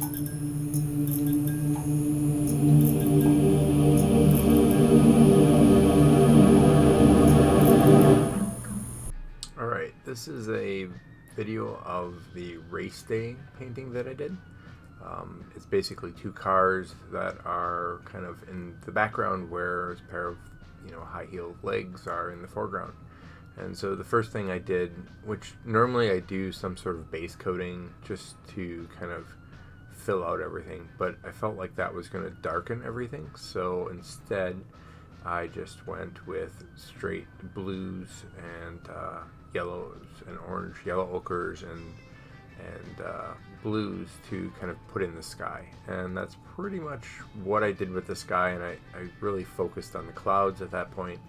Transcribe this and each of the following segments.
Alright, this is a video of the race day painting that I did. It's basically two cars that are kind of in the background, where a pair of high-heeled legs are in the foreground. And so the first thing I did, which normally I do some sort of base coating just to kind of fill out everything, but I felt like that was going to darken everything, so instead I just went with straight blues and yellows and orange, yellow ochres and blues to kind of put in the sky. And that's pretty much what I did with the sky, and I really focused on the clouds at that point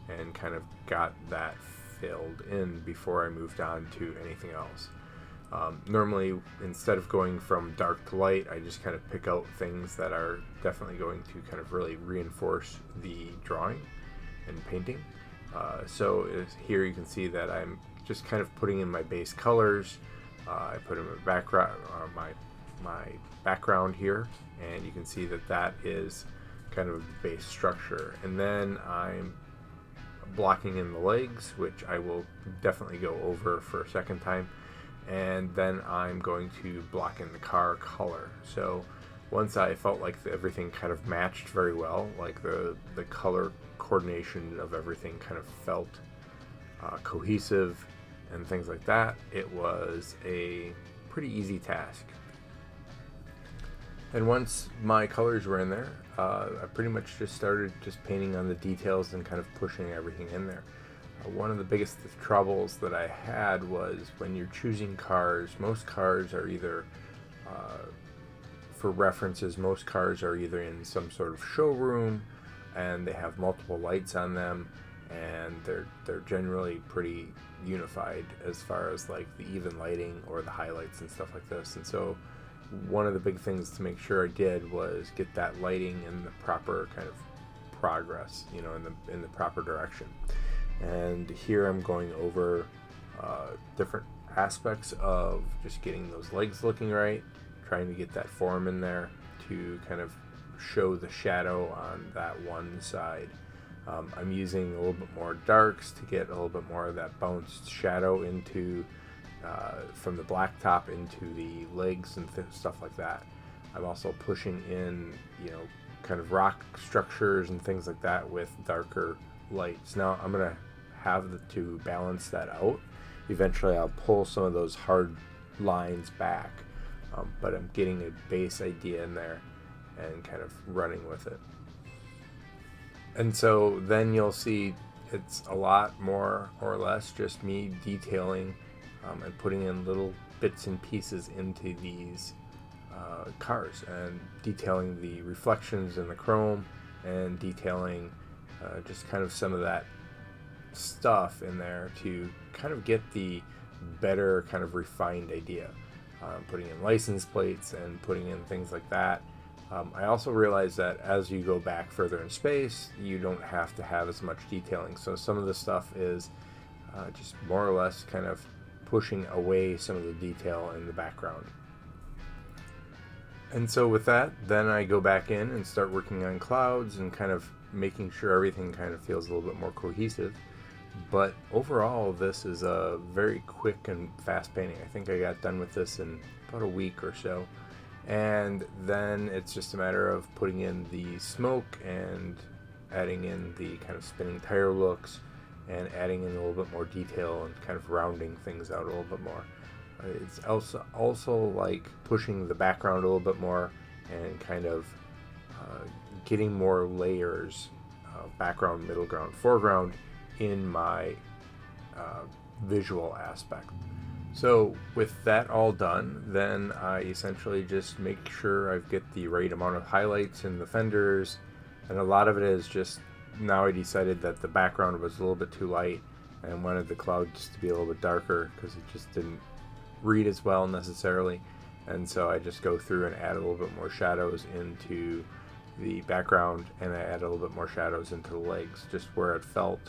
and kind of got that filled in before I moved on to anything else. Normally, instead of going from dark to light, I just kind of pick out things that are definitely going to kind of really reinforce the drawing and painting. So here you can see that I'm just kind of putting in my base colors. I put in my background here, and you can see that that is kind of a base structure. And then I'm blocking in the legs, which I will definitely go over for a second time. And then I'm going to block in the car color. So once I felt like everything kind of matched very well, like the color coordination of everything kind of felt cohesive and things like that, it was a pretty easy task. And once my colors were in there, I pretty much just started just painting on the details and kind of pushing everything in there. One of the biggest troubles that I had was when you're choosing cars, most cars are either, for references, most cars are either in some sort of showroom and they have multiple lights on them, and they're generally pretty unified as far as like the even lighting or the highlights and stuff like this. And so one of the big things to make sure I did was get that lighting in the proper kind of progress, in the proper direction. And here I'm going over different aspects of just getting those legs looking right, trying to get that form in there to kind of show the shadow on that one side. I'm using a little bit more darks to get a little bit more of that bounced shadow into from the black top into the legs and stuff like that. I'm also pushing in, kind of rock structures and things like that with darker lights. Now I'm going to have to balance that out. Eventually I'll pull some of those hard lines back, but I'm getting a base idea in there and kind of running with it. And so then you'll see it's a lot more or less just me detailing and putting in little bits and pieces into these cars, and detailing the reflections in the chrome, and detailing just kind of some of that stuff in there to kind of get the better kind of refined idea. Putting in license plates and putting in things like that. I also realized that as you go back further in space, you don't have to have as much detailing. So some of the stuff is just more or less kind of pushing away some of the detail in the background. And so with that, then I go back in and start working on clouds and kind of making sure everything kind of feels a little bit more cohesive. But overall, this is a very quick and fast painting. I think I got done with this in about a week or so. And then it's just a matter of putting in the smoke and adding in the kind of spinning tire looks and adding in a little bit more detail and kind of rounding things out a little bit more. It's also like pushing the background a little bit more and kind of getting more layers, background, middle ground, foreground, in my visual aspect. So with that all done, then I essentially just make sure I get the right amount of highlights in the fenders, and a lot of it is just, now I decided that the background was a little bit too light and wanted the clouds to be a little bit darker because it just didn't read as well necessarily. And so I just go through and add a little bit more shadows into the background, and I add a little bit more shadows into the legs, just where it felt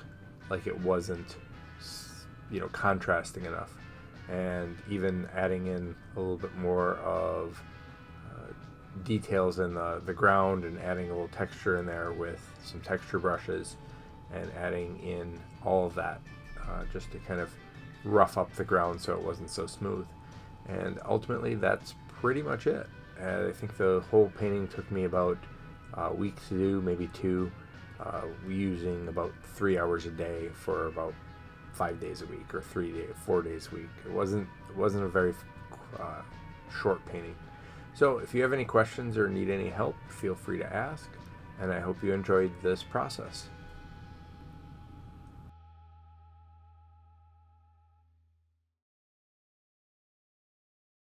like it wasn't, contrasting enough. And even adding in a little bit more of details in the ground and adding a little texture in there with some texture brushes and adding in all of that just to kind of rough up the ground so it wasn't so smooth. And ultimately that's pretty much it. I think the whole painting took me about a week to do, maybe 2, using about 3 hours a day for about 5 days a week, or 4 days a week. It wasn't a very short painting. So if you have any questions or need any help, feel free to ask, and I hope you enjoyed this process.